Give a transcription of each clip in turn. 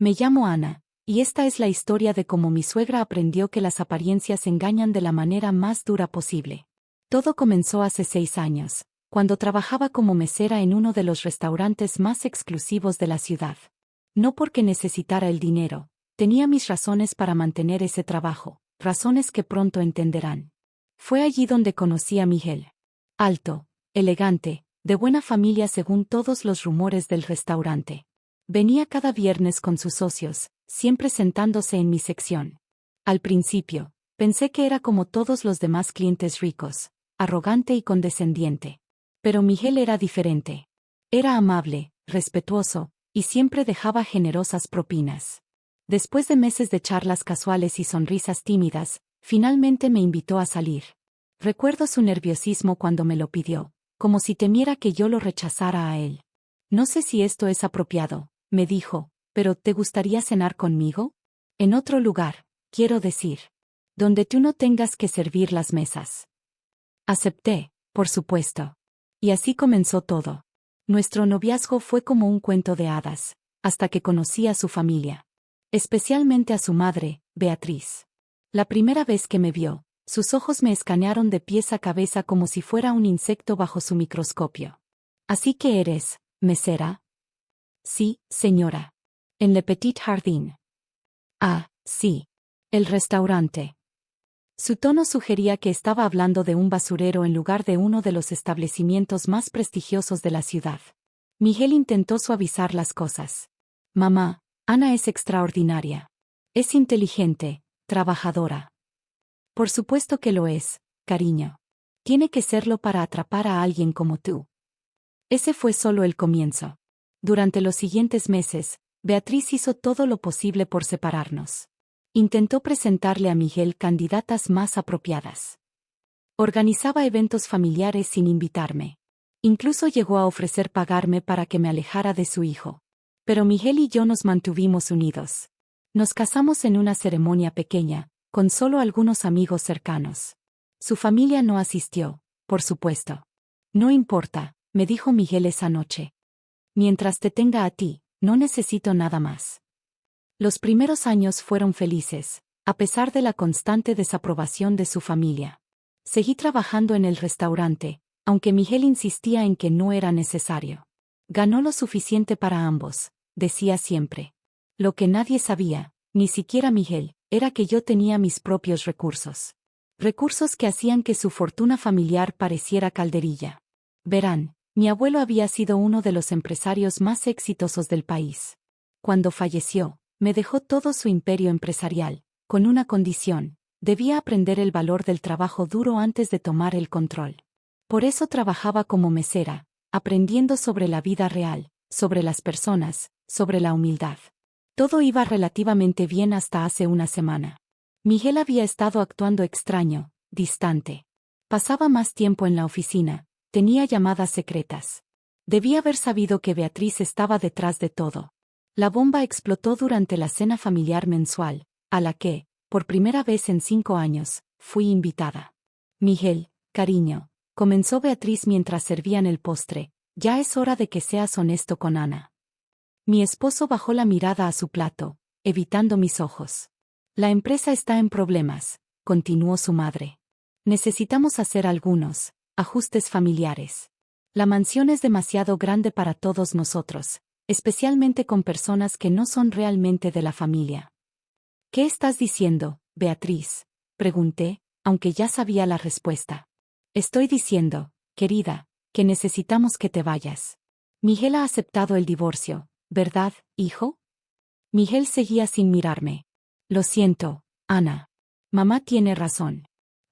Me llamo Ana, y esta es la historia de cómo mi suegra aprendió que las apariencias engañan de la manera más dura posible. Todo comenzó hace 6 años, cuando trabajaba como mesera en uno de los restaurantes más exclusivos de la ciudad. No porque necesitara el dinero, tenía mis razones para mantener ese trabajo, razones que pronto entenderán. Fue allí donde conocí a Miguel. Alto, elegante, de buena familia según todos los rumores del restaurante. Venía cada viernes con sus socios, siempre sentándose en mi sección. Al principio, pensé que era como todos los demás clientes ricos, arrogante y condescendiente. Pero Miguel era diferente. Era amable, respetuoso, y siempre dejaba generosas propinas. Después de meses de charlas casuales y sonrisas tímidas, finalmente me invitó a salir. Recuerdo su nerviosismo cuando me lo pidió, como si temiera que yo lo rechazara a él. No sé si esto es apropiado, me dijo, pero ¿te gustaría cenar conmigo? En otro lugar, quiero decir. Donde tú no tengas que servir las mesas. Acepté, por supuesto. Y así comenzó todo. Nuestro noviazgo fue como un cuento de hadas, hasta que conocí a su familia. Especialmente a su madre, Beatriz. La primera vez que me vio, sus ojos me escanearon de pies a cabeza como si fuera un insecto bajo su microscopio. ¿Así que eres, mesera? Sí, señora. En Le Petit Jardin. Ah, sí. El restaurante. Su tono sugería que estaba hablando de un basurero en lugar de uno de los establecimientos más prestigiosos de la ciudad. Miguel intentó suavizar las cosas. Mamá, Ana es extraordinaria. Es inteligente, trabajadora. Por supuesto que lo es, cariño. Tiene que serlo para atrapar a alguien como tú. Ese fue solo el comienzo. Durante los siguientes meses, Beatriz hizo todo lo posible por separarnos. Intentó presentarle a Miguel candidatas más apropiadas. Organizaba eventos familiares sin invitarme. Incluso llegó a ofrecer pagarme para que me alejara de su hijo. Pero Miguel y yo nos mantuvimos unidos. Nos casamos en una ceremonia pequeña, con solo algunos amigos cercanos. Su familia no asistió, por supuesto. No importa, me dijo Miguel esa noche. Mientras te tenga a ti, no necesito nada más. Los primeros años fueron felices, a pesar de la constante desaprobación de su familia. Seguí trabajando en el restaurante, aunque Miguel insistía en que no era necesario. Ganó lo suficiente para ambos, decía siempre. Lo que nadie sabía, ni siquiera Miguel, era que yo tenía mis propios recursos. Recursos que hacían que su fortuna familiar pareciera calderilla. Verán, mi abuelo había sido uno de los empresarios más exitosos del país. Cuando falleció, me dejó todo su imperio empresarial, con una condición: debía aprender el valor del trabajo duro antes de tomar el control. Por eso trabajaba como mesera, aprendiendo sobre la vida real, sobre las personas, sobre la humildad. Todo iba relativamente bien hasta hace una semana. Miguel había estado actuando extraño, distante. Pasaba más tiempo en la oficina, tenía llamadas secretas. Debía haber sabido que Beatriz estaba detrás de todo. La bomba explotó durante la cena familiar mensual, a la que, por primera vez en 5 años, fui invitada. Miguel, cariño, comenzó Beatriz mientras servían el postre, ya es hora de que seas honesto con Ana. Mi esposo bajó la mirada a su plato, evitando mis ojos. La empresa está en problemas, continuó su madre. Necesitamos hacer algunos ajustes familiares. La mansión es demasiado grande para todos nosotros, especialmente con personas que no son realmente de la familia. ¿Qué estás diciendo, Beatriz?, pregunté, aunque ya sabía la respuesta. Estoy diciendo, querida, que necesitamos que te vayas. Miguel ha aceptado el divorcio, ¿verdad, hijo? Miguel seguía sin mirarme. Lo siento, Ana. Mamá tiene razón.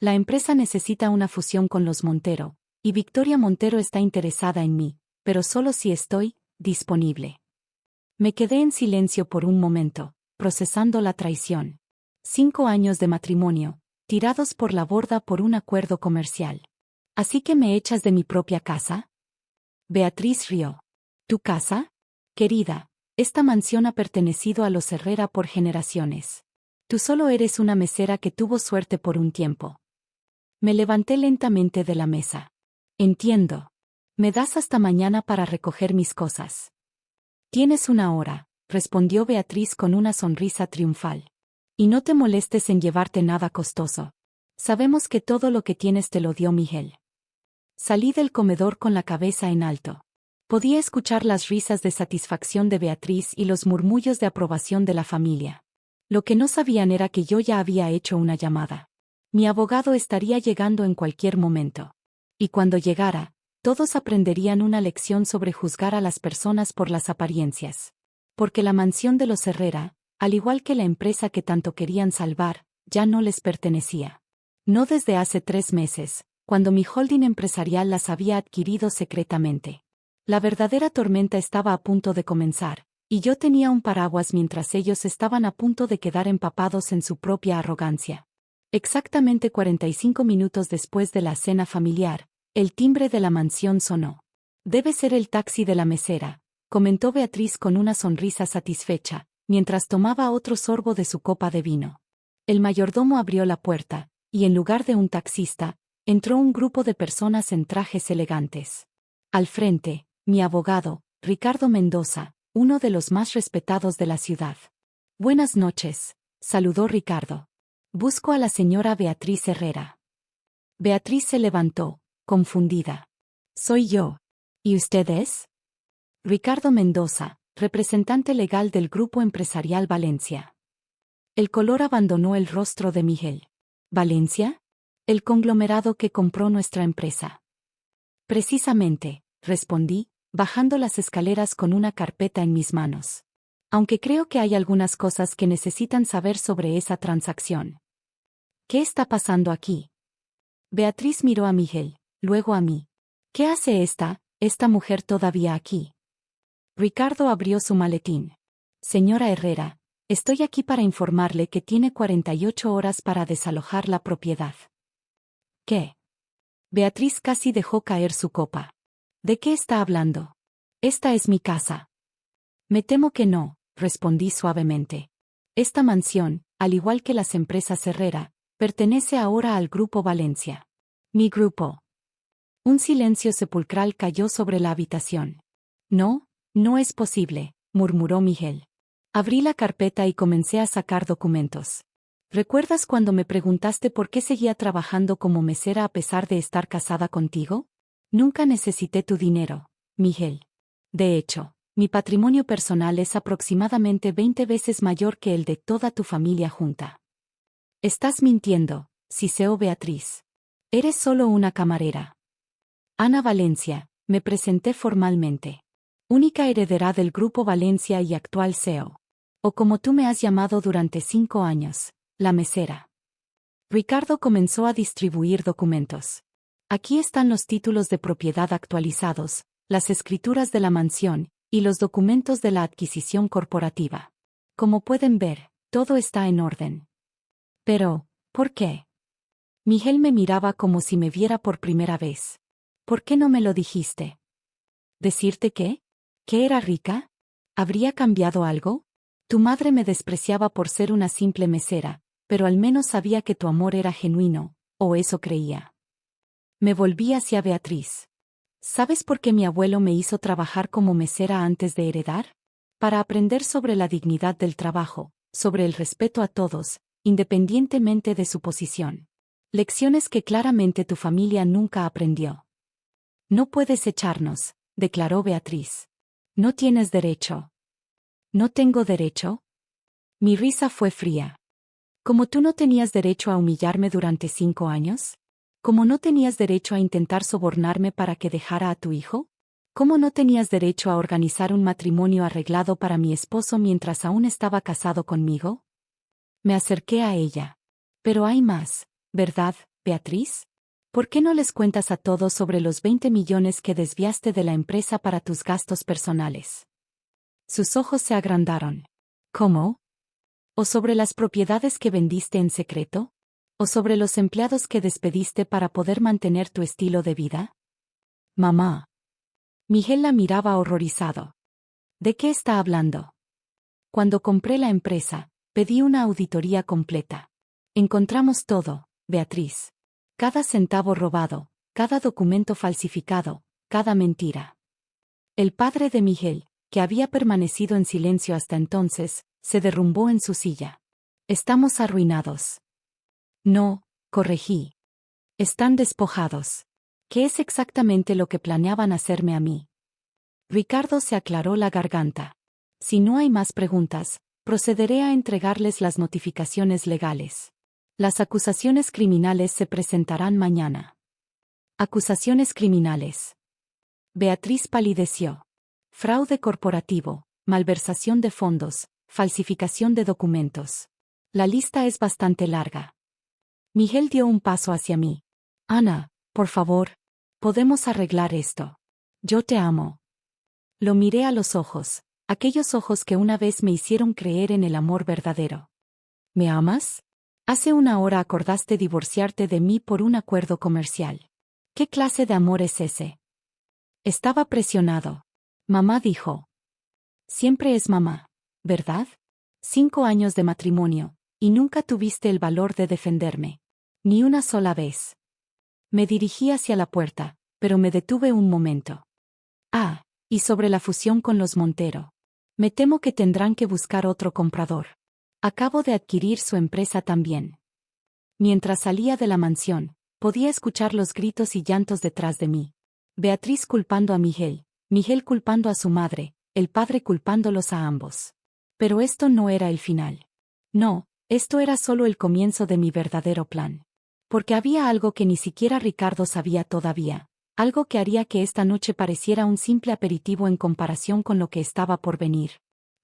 La empresa necesita una fusión con los Montero, y Victoria Montero está interesada en mí, pero solo si estoy disponible. Me quedé en silencio por un momento, procesando la traición. 5 años de matrimonio, tirados por la borda por un acuerdo comercial. ¿Así que me echas de mi propia casa? Beatriz rió. ¿Tu casa? Querida, esta mansión ha pertenecido a los Herrera por generaciones. Tú solo eres una mesera que tuvo suerte por un tiempo. Me levanté lentamente de la mesa. Entiendo. Me das hasta mañana para recoger mis cosas. Tienes 1 hora, respondió Beatriz con una sonrisa triunfal. Y no te molestes en llevarte nada costoso. Sabemos que todo lo que tienes te lo dio Miguel. Salí del comedor con la cabeza en alto. Podía escuchar las risas de satisfacción de Beatriz y los murmullos de aprobación de la familia. Lo que no sabían era que yo ya había hecho una llamada. Mi abogado estaría llegando en cualquier momento. Y cuando llegara, todos aprenderían una lección sobre juzgar a las personas por las apariencias. Porque la mansión de los Herrera, al igual que la empresa que tanto querían salvar, ya no les pertenecía. No desde hace 3 meses, cuando mi holding empresarial las había adquirido secretamente. La verdadera tormenta estaba a punto de comenzar, y yo tenía un paraguas mientras ellos estaban a punto de quedar empapados en su propia arrogancia. Exactamente 45 minutos después de la cena familiar, el timbre de la mansión sonó. Debe ser el taxi de la mesera, comentó Beatriz con una sonrisa satisfecha, mientras tomaba otro sorbo de su copa de vino. El mayordomo abrió la puerta, y en lugar de un taxista, entró un grupo de personas en trajes elegantes. Al frente, mi abogado, Ricardo Mendoza, uno de los más respetados de la ciudad. Buenas noches, saludó Ricardo. Busco a la señora Beatriz Herrera. Beatriz se levantó, confundida. Soy yo. ¿Y usted es? Ricardo Mendoza, representante legal del Grupo Empresarial Valencia. El color abandonó el rostro de Miguel. ¿Valencia? El conglomerado que compró nuestra empresa. Precisamente, respondí, bajando las escaleras con una carpeta en mis manos. Aunque creo que hay algunas cosas que necesitan saber sobre esa transacción. ¿Qué está pasando aquí? Beatriz miró a Miguel, luego a mí. ¿Qué hace esta mujer todavía aquí? Ricardo abrió su maletín. Señora Herrera, estoy aquí para informarle que tiene 48 horas para desalojar la propiedad. ¿Qué? Beatriz casi dejó caer su copa. ¿De qué está hablando? Esta es mi casa. Me temo que no, respondí suavemente. Esta mansión, al igual que las empresas Herrera, pertenece ahora al Grupo Valencia. Mi grupo. Un silencio sepulcral cayó sobre la habitación. No, no es posible, murmuró Miguel. Abrí la carpeta y comencé a sacar documentos. ¿Recuerdas cuando me preguntaste por qué seguía trabajando como mesera a pesar de estar casada contigo? Nunca necesité tu dinero, Miguel. De hecho, mi patrimonio personal es aproximadamente 20 veces mayor que el de toda tu familia junta. Estás mintiendo, siseó Beatriz. Eres solo una camarera. Ana Valencia, me presenté formalmente. Única heredera del Grupo Valencia y actual CEO. O como tú me has llamado durante 5 años, la mesera. Ricardo comenzó a distribuir documentos. Aquí están los títulos de propiedad actualizados, las escrituras de la mansión, y los documentos de la adquisición corporativa. Como pueden ver, todo está en orden. Pero, ¿por qué? Miguel me miraba como si me viera por primera vez. ¿Por qué no me lo dijiste? ¿Decirte qué? ¿Que era rica? ¿Habría cambiado algo? Tu madre me despreciaba por ser una simple mesera, pero al menos sabía que tu amor era genuino, o eso creía. Me volví hacia Beatriz. ¿Sabes por qué mi abuelo me hizo trabajar como mesera antes de heredar? Para aprender sobre la dignidad del trabajo, sobre el respeto a todos, independientemente de su posición. Lecciones que claramente tu familia nunca aprendió. No puedes echarnos, declaró Beatriz. No tienes derecho. ¿No tengo derecho? Mi risa fue fría. ¿Como tú no tenías derecho a humillarme durante 5 años? ¿Cómo no tenías derecho a intentar sobornarme para que dejara a tu hijo? ¿Cómo no tenías derecho a organizar un matrimonio arreglado para mi esposo mientras aún estaba casado conmigo? Me acerqué a ella. Pero hay más, ¿verdad, Beatriz? ¿Por qué no les cuentas a todos sobre los 20 millones que desviaste de la empresa para tus gastos personales? Sus ojos se agrandaron. ¿Cómo? ¿O sobre las propiedades que vendiste en secreto? ¿O sobre los empleados que despediste para poder mantener tu estilo de vida? Mamá. Miguel la miraba horrorizado. ¿De qué está hablando? Cuando compré la empresa, pedí una auditoría completa. Encontramos todo, Beatriz. Cada centavo robado, cada documento falsificado, cada mentira. El padre de Miguel, que había permanecido en silencio hasta entonces, se derrumbó en su silla. Estamos arruinados. No, corregí. Están despojados. ¿Qué es exactamente lo que planeaban hacerme a mí? Ricardo se aclaró la garganta. Si no hay más preguntas, procederé a entregarles las notificaciones legales. Las acusaciones criminales se presentarán mañana. Acusaciones criminales. Beatriz palideció. Fraude corporativo, malversación de fondos, falsificación de documentos. La lista es bastante larga. Miguel dio un paso hacia mí. Ana, por favor, podemos arreglar esto. Yo te amo. Lo miré a los ojos, aquellos ojos que una vez me hicieron creer en el amor verdadero. ¿Me amas? Hace una hora acordaste divorciarte de mí por un acuerdo comercial. ¿Qué clase de amor es ese? Estaba presionado. Mamá dijo. Siempre es mamá, ¿verdad? 5 años de matrimonio, y nunca tuviste el valor de defenderme. Ni una sola vez. Me dirigí hacia la puerta, pero me detuve un momento. Ah, y sobre la fusión con los Montero. Me temo que tendrán que buscar otro comprador. Acabo de adquirir su empresa también. Mientras salía de la mansión, podía escuchar los gritos y llantos detrás de mí. Beatriz culpando a Miguel, Miguel culpando a su madre, el padre culpándolos a ambos. Pero esto no era el final. No, esto era solo el comienzo de mi verdadero plan. Porque había algo que ni siquiera Ricardo sabía todavía, algo que haría que esta noche pareciera un simple aperitivo en comparación con lo que estaba por venir.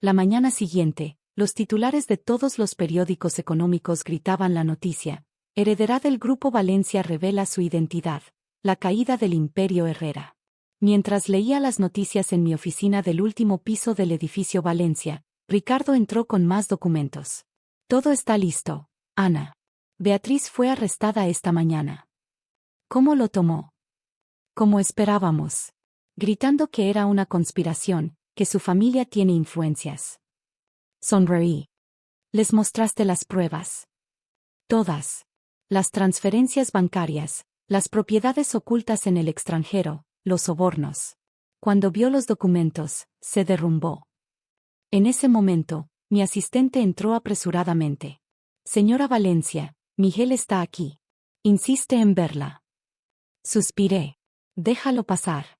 La mañana siguiente, los titulares de todos los periódicos económicos gritaban la noticia: heredera del Grupo Valencia revela su identidad, la caída del Imperio Herrera. Mientras leía las noticias en mi oficina del último piso del edificio Valencia, Ricardo entró con más documentos. Todo está listo, Ana. Beatriz fue arrestada esta mañana. ¿Cómo lo tomó? Como esperábamos. Gritando que era una conspiración, que su familia tiene influencias. Sonreí. ¿Les mostraste las pruebas? Todas. Las transferencias bancarias, las propiedades ocultas en el extranjero, los sobornos. Cuando vio los documentos, se derrumbó. En ese momento, mi asistente entró apresuradamente. Señora Valencia, Miguel está aquí. Insiste en verla. Suspiré. Déjalo pasar.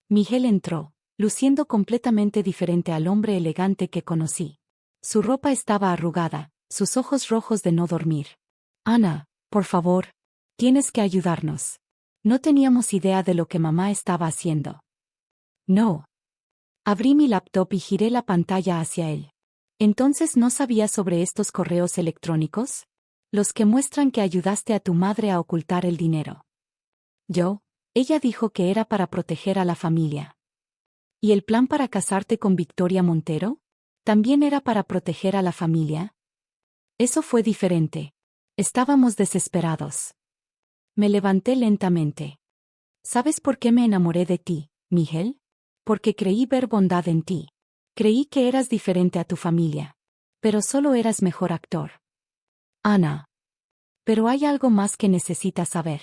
Miguel entró, luciendo completamente diferente al hombre elegante que conocí. Su ropa estaba arrugada, sus ojos rojos de no dormir. Ana, por favor, tienes que ayudarnos. No teníamos idea de lo que mamá estaba haciendo. No. Abrí mi laptop y giré la pantalla hacia él. ¿Entonces no sabías sobre estos correos electrónicos? Los que muestran que ayudaste a tu madre a ocultar el dinero. Ella dijo que era para proteger a la familia. ¿Y el plan para casarte con Victoria Montero? ¿También era para proteger a la familia? Eso fue diferente. Estábamos desesperados. Me levanté lentamente. ¿Sabes por qué me enamoré de ti, Miguel? Porque creí ver bondad en ti. Creí que eras diferente a tu familia. Pero solo eras mejor actor. Ana. Pero hay algo más que necesitas saber.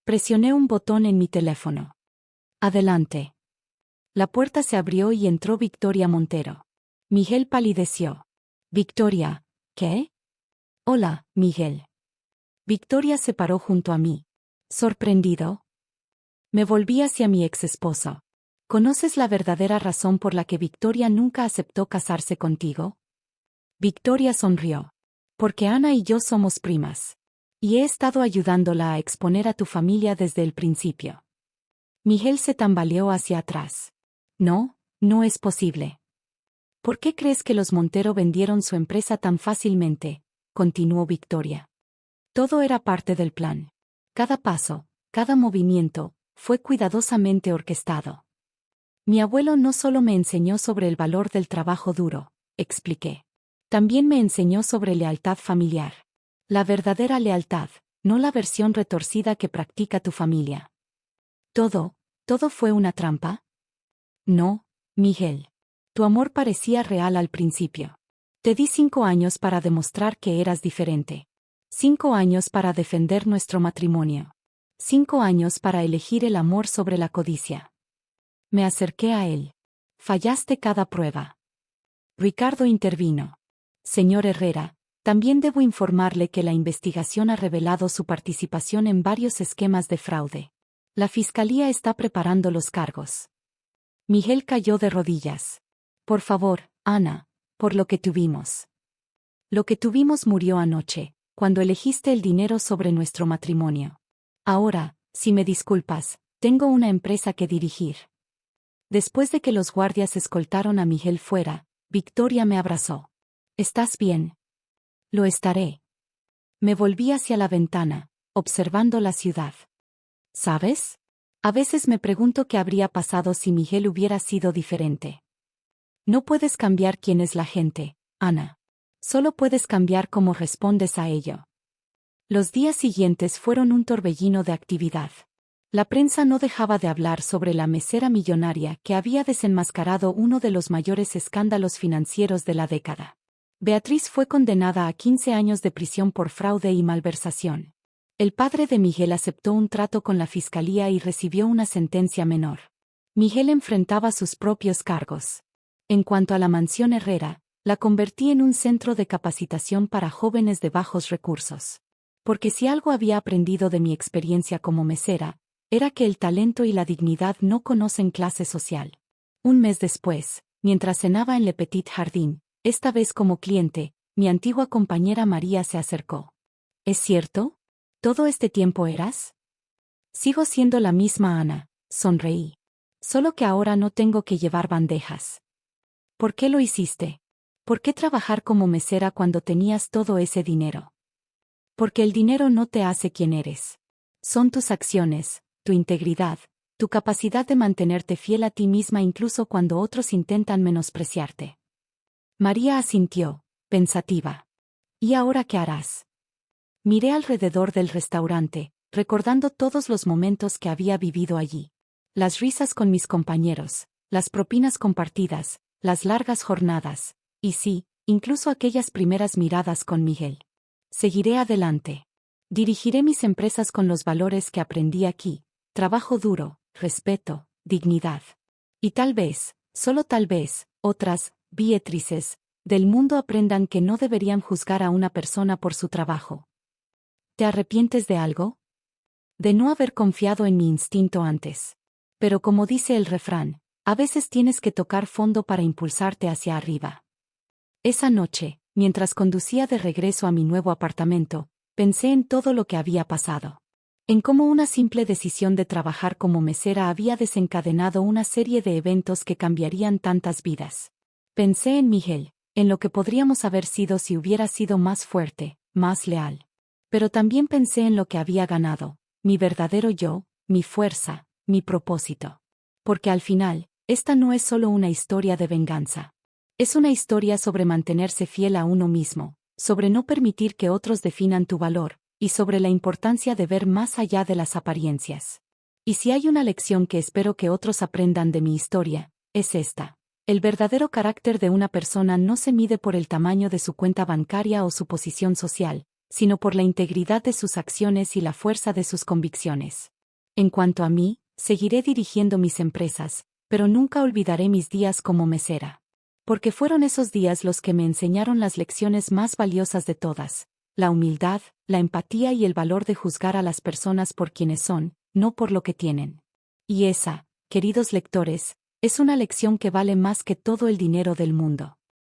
Presioné un botón en mi teléfono. Adelante. La puerta se abrió y entró Victoria Montero. Miguel palideció. Victoria, ¿qué? Hola, Miguel. Victoria se paró junto a mí. ¿Sorprendido? Me volví hacia mi ex esposo. ¿Conoces la verdadera razón por la que Victoria nunca aceptó casarse contigo? Victoria sonrió. Porque Ana y yo somos primas. Y he estado ayudándola a exponer a tu familia desde el principio. Miguel se tambaleó hacia atrás. No, no es posible. ¿Por qué crees que los Montero vendieron su empresa tan fácilmente? Continuó Victoria. Todo era parte del plan. Cada paso, cada movimiento, fue cuidadosamente orquestado. Mi abuelo no solo me enseñó sobre el valor del trabajo duro, expliqué. También me enseñó sobre lealtad familiar. La verdadera lealtad, no la versión retorcida que practica tu familia. ¿Todo fue una trampa? No, Miguel. Tu amor parecía real al principio. Te di 5 años para demostrar que eras diferente. 5 años para defender nuestro matrimonio. 5 años para elegir el amor sobre la codicia. Me acerqué a él. Fallaste cada prueba. Ricardo intervino. Señor Herrera, también debo informarle que la investigación ha revelado su participación en varios esquemas de fraude. La fiscalía está preparando los cargos. Miguel cayó de rodillas. Por favor, Ana, por lo que tuvimos. Lo que tuvimos murió anoche, cuando elegiste el dinero sobre nuestro matrimonio. Ahora, si me disculpas, tengo una empresa que dirigir. Después de que los guardias escoltaron a Miguel fuera, Victoria me abrazó. ¿Estás bien? Lo estaré. Me volví hacia la ventana, observando la ciudad. ¿Sabes? A veces me pregunto qué habría pasado si Miguel hubiera sido diferente. No puedes cambiar quién es la gente, Ana. Solo puedes cambiar cómo respondes a ello. Los días siguientes fueron un torbellino de actividad. La prensa no dejaba de hablar sobre la mesera millonaria que había desenmascarado uno de los mayores escándalos financieros de la década. Beatriz fue condenada a 15 años de prisión por fraude y malversación. El padre de Miguel aceptó un trato con la fiscalía y recibió una sentencia menor. Miguel enfrentaba sus propios cargos. En cuanto a la mansión Herrera, la convertí en un centro de capacitación para jóvenes de bajos recursos. Porque si algo había aprendido de mi experiencia como mesera, era que el talento y la dignidad no conocen clase social. Un mes después, mientras cenaba en Le Petit Jardin, esta vez como cliente, mi antigua compañera María se acercó. ¿Es cierto? ¿Todo este tiempo eras? Sigo siendo la misma Ana, sonreí. Solo que ahora no tengo que llevar bandejas. ¿Por qué lo hiciste? ¿Por qué trabajar como mesera cuando tenías todo ese dinero? Porque el dinero no te hace quien eres. Son tus acciones, tu integridad, tu capacidad de mantenerte fiel a ti misma incluso cuando otros intentan menospreciarte. María asintió, pensativa. ¿Y ahora qué harás? Miré alrededor del restaurante, recordando todos los momentos que había vivido allí. Las risas con mis compañeros, las propinas compartidas, las largas jornadas, y sí, incluso aquellas primeras miradas con Miguel. Seguiré adelante. Dirigiré mis empresas con los valores que aprendí aquí: trabajo duro, respeto, dignidad. Y tal vez, solo tal vez, otras Beatrices del mundo aprendan que no deberían juzgar a una persona por su trabajo. ¿Te arrepientes de algo? De no haber confiado en mi instinto antes. Pero como dice el refrán, a veces tienes que tocar fondo para impulsarte hacia arriba. Esa noche, mientras conducía de regreso a mi nuevo apartamento, pensé en todo lo que había pasado. En cómo una simple decisión de trabajar como mesera había desencadenado una serie de eventos que cambiarían tantas vidas. Pensé en Miguel, en lo que podríamos haber sido si hubiera sido más fuerte, más leal. Pero también pensé en lo que había ganado, mi verdadero yo, mi fuerza, mi propósito. Porque al final, esta no es solo una historia de venganza. Es una historia sobre mantenerse fiel a uno mismo, sobre no permitir que otros definan tu valor, y sobre la importancia de ver más allá de las apariencias. Y si hay una lección que espero que otros aprendan de mi historia, es esta. El verdadero carácter de una persona no se mide por el tamaño de su cuenta bancaria o su posición social, sino por la integridad de sus acciones y la fuerza de sus convicciones. En cuanto a mí, seguiré dirigiendo mis empresas, pero nunca olvidaré mis días como mesera. Porque fueron esos días los que me enseñaron las lecciones más valiosas de todas: la humildad, la empatía y el valor de juzgar a las personas por quienes son, no por lo que tienen. Y esa, queridos lectores, es una lección que vale más que todo el dinero del mundo.